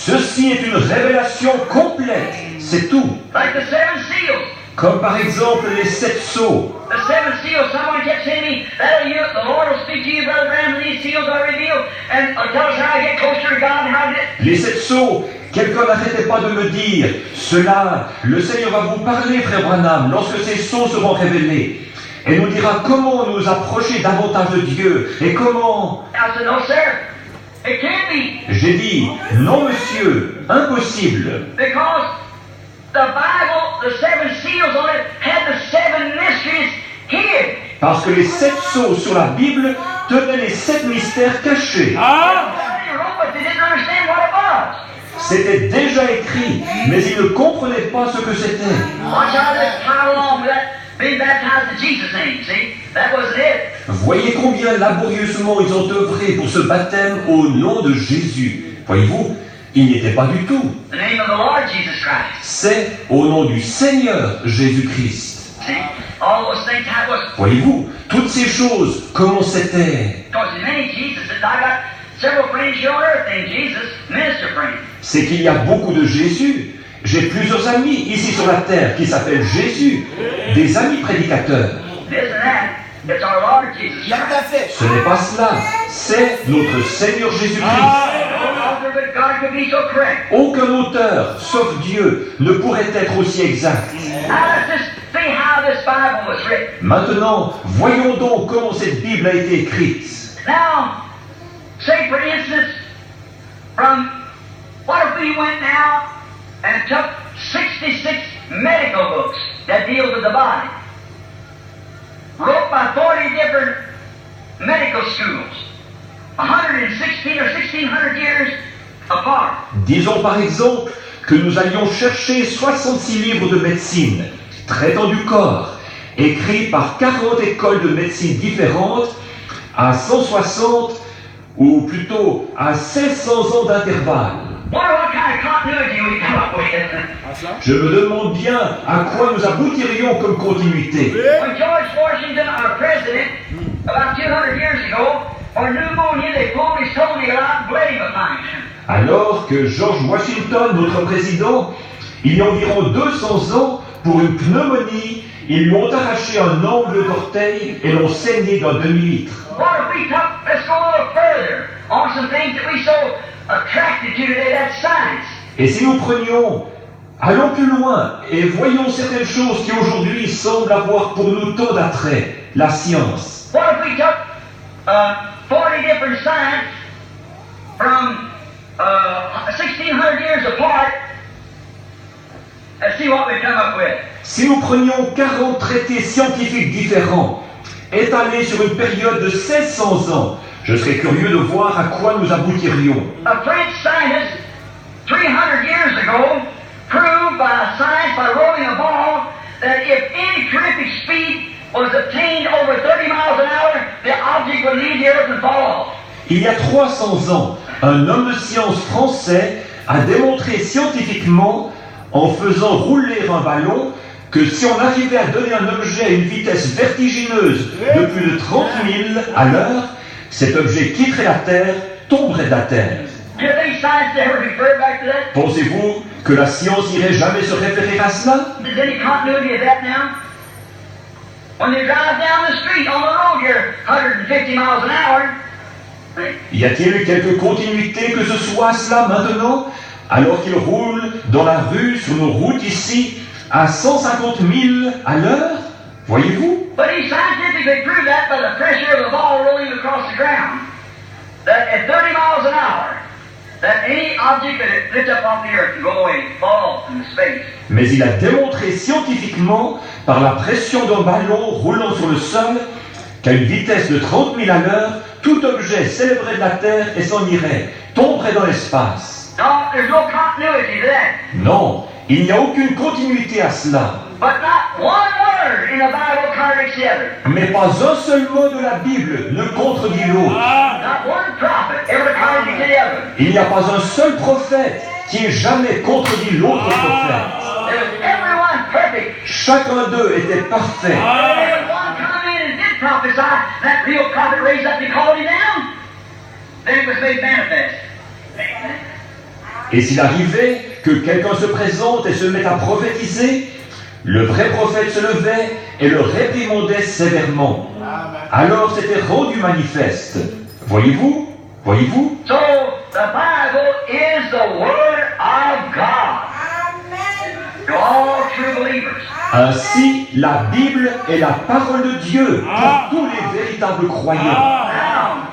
Ceci est une révélation complète, c'est tout. Like the seven seals. Comme par exemple les 7 sceaux. The seven seals, someone kept saying to me, that'll you, the Lord will speak to you, Brother Branham, and these seals are revealed, and tell us how to get closer to God and how to get... Les 7 sceaux, quelqu'un n'arrêtait pas de me dire, cela, le Seigneur va vous parler, frère Branham, lorsque ces sceaux seront révélés. Et nous dira comment nous approcher davantage de Dieu, et comment... I said, no, sir, it can't be, J'ai dit, non monsieur, impossible. because the Bible, the seven seals on it, had the seven mysteries hid. Parce que les 7 sceaux sur la Bible tenaient les 7 mystères cachés. They wrote, but they didn't understand what it was. C'était déjà écrit, mais ils ne comprenaient pas ce que c'était. Watch how this pile along with that being baptized in Jesus' name, see? That wasn't it. Voyez combien laborieusement ils ont œuvré pour ce baptême au nom de Jésus. Voyez-vous, il n'y était pas du tout. The name of the Lord Jesus Christ. C'est au nom du Seigneur Jésus-Christ. See? All those things, how it was. Voyez-vous, toutes ces choses, comment c'était? Because in many Jesus, I got several friends here on earth named Jesus, minister friends. C'est qu'il y a beaucoup de Jésus. J'ai plusieurs amis ici sur la terre qui s'appellent Jésus, des amis prédicateurs. It isn't that. It's our Lord Jesus Tout à Christ. fait. Ce n'est pas cela, c'est notre Seigneur Jésus-Christ. No author but God could be so correct. Aucun auteur, sauf Dieu, ne pourrait être aussi exact. Now let's just see how this Bible was written. Maintenant, voyons donc comment cette Bible a été écrite. Now, say for instance, from what if we went now and took 66 medical books that deal with the body, wrote by 40 different medical schools, 116 or 1600 years apart. Disons par exemple que nous allions chercher 66 livres de médecine, traitant du corps, écrits par 40 écoles de médecine différentes, à 160 ou plutôt à 1600 ans d'intervalle. Wonder what kind of continuity we come up with. Ah, cela? Je me demande bien à quoi nous aboutirions comme continuité. When George Washington, our president, about 200 years ago, for pneumonia, they pulled his toenail out and bled him a pint. Alors que George Washington, notre président, il y a environ 200 ans, pour une pneumonie, ils lui ont arraché un angle d'orteil et l'ont saigné d'un demi-litre. What if we took, let's go a little further on some things that we so attracted to today, that's science. Et si nous prenions, allons plus loin et voyons certaines choses qui aujourd'hui semblent avoir pour nous tant d'attrait, la science. What if we took 40 different science from 1600 years apart and see what we come up with? Si nous prenions 40 traités scientifiques différents, étalés sur une période de 1600 ans, je serais curieux de voir à quoi nous aboutirions. A French scientist 300 years ago proved by science, by rolling a ball, that if any terrific speed was obtained over 30 miles an hour, the object would leave the earth and fall off. Il y a 300 ans, un homme de science français a démontré scientifiquement, en faisant rouler un ballon, que si on arrivait à donner un objet à une vitesse vertigineuse de plus de 30 000 à l'heure, cet objet quitterait la Terre, tomberait de la Terre. Do you think science ever referred back to that? Pensez-vous que la science irait jamais se référer à cela? There's any continuity of that now? When you drive down the street on the road, you're 150 miles an hour. Y a-t-il eu quelque continuité que ce soit à cela maintenant, alors qu'il roule dans la rue, sur nos routes ici, à 150 000 à l'heure? Voyez-vous? But he scientifically proved that by the pressure of the ball rolling across the ground. That at 30 miles an hour, that any object that lifts up off the earth can go away, fall into space. Mais il a démontré scientifiquement, par la pression d'un ballon roulant sur le sol, qu'à une vitesse de 30 000 à l'heure, tout objet s'élèverait de la Terre et s'en irait, tomberait dans l'espace. No, there's no continuity to that. Non, il n'y a aucune continuité à cela. But not one word in the Bible contradicts the other. Mais pas un seul mot de la Bible ne contredit l'autre. Not one prophet ever contradicts the other. Il n'y a pas un seul prophète qui ait jamais contredit l'autre prophète. There was everyone perfect. Chacun d'eux était parfait. Everyone come in and did prophesy. That real prophet raised up and called him down. Then it was made manifest. Et s'il arrivait que quelqu'un se présente et se mette à prophétiser, le vrai prophète se levait et le réprimandait sévèrement. Alors c'était rendu manifeste. Voyez-vous? Voyez-vous? So, the Bible is the Word of God. To all true believers. Ainsi, la Bible est la parole de Dieu pour tous les véritables croyants. Now,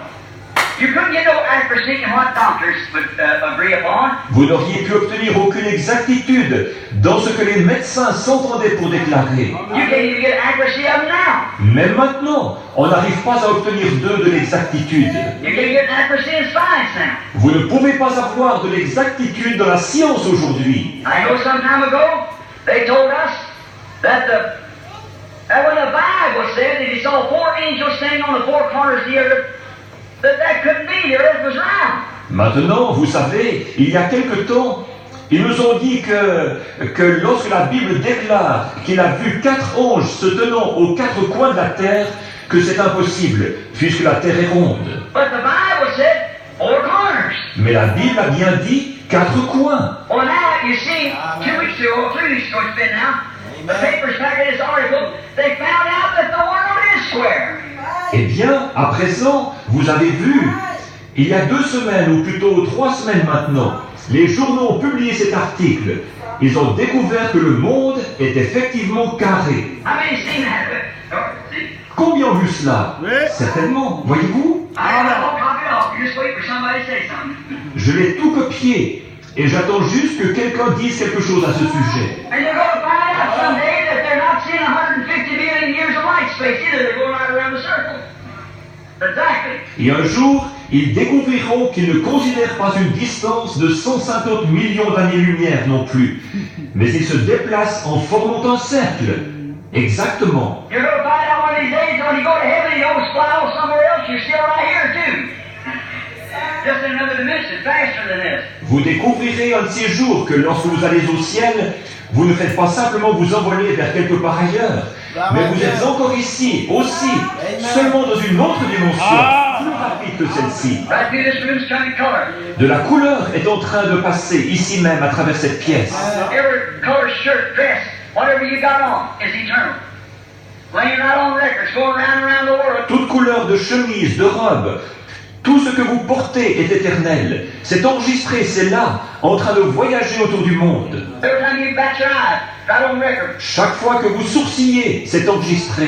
you couldn't get no accuracy in what doctors would agree upon. Vous n'auriez pu obtenir aucune exactitude dans ce que les médecins s'entendaient pour déclarer. You can't even get accuracy of them now. Mais maintenant, on n'arrive pas à obtenir d'eux de l'exactitude. You can't get accuracy in science now. Vous ne pouvez pas avoir de l'exactitude dans la science aujourd'hui. I know some time ago, they told us that when the Bible said that he saw 4 angels standing on the 4 corners of the earth, that couldn't be, the earth was round. Maintenant, vous savez, il y a quelque temps, ils nous ont dit que lorsque la Bible déclare qu'il a vu 4 anges se tenant aux 4 coins de la terre, que c'est impossible, puisque la terre est ronde. But the Bible said 4 corners. Mais la Bible a bien dit 4 coins. Well, now, you see, 2 weeks ago, 3 weeks ago it's been now, the papers back in this article, they found out that the world is square. Eh bien, à présent, vous avez vu, il y a 2 semaines, ou plutôt 3 semaines maintenant, les journaux ont publié cet article. Ils ont découvert que le monde est effectivement carré. How many seen that? See? Combien ont vu cela? Certainement, voyez-vous? I don't know, copy it off. You just wait for somebody to say something. Je l'ai tout copié, et j'attends juste que quelqu'un dise quelque chose à ce sujet. And you're going to find out someday that they're not seeing 150 million years of light space either. They're going right around the circle. Exactly. Et un jour, ils découvriront qu'ils ne considèrent pas une distance de 150 millions d'années-lumière non plus, mais ils se déplacent en formant un cercle. Exactement. You're going to find out one of these days when you go to heaven, you don't fly off somewhere else. You're still right here too. Just in another dimension, faster than this. Vous découvrirez un de ces jours que lorsque vous allez au ciel, vous ne faites pas simplement vous envoler vers quelque part ailleurs, mais vous êtes encore ici, aussi, seulement dans une autre dimension, plus rapide que celle-ci. Right through this room's trying to color. De la couleur est en train de passer ici même à travers cette pièce. Every color shirt, dress, whatever you got on is eternal. Laying right on records, going round and around the world. Toute couleur de chemise, de robe, tout ce que vous portez est éternel. C'est enregistré, c'est là, en train de voyager autour du monde. Every time you bat your eye, right on record. Chaque fois que vous sourcillez, c'est enregistré.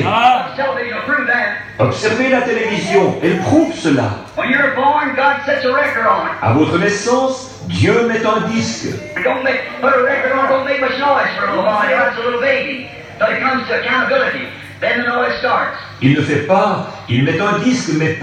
Television will prove that. Observez la télévision, elle prouve cela. When you're born, God sets a record on it. À votre naissance, Dieu met un disque. Put a record on it, don't make much noise for a little while. It's a little baby. Till it comes to accountability. Then the noise starts. Il ne fait pas, il met un disque, mais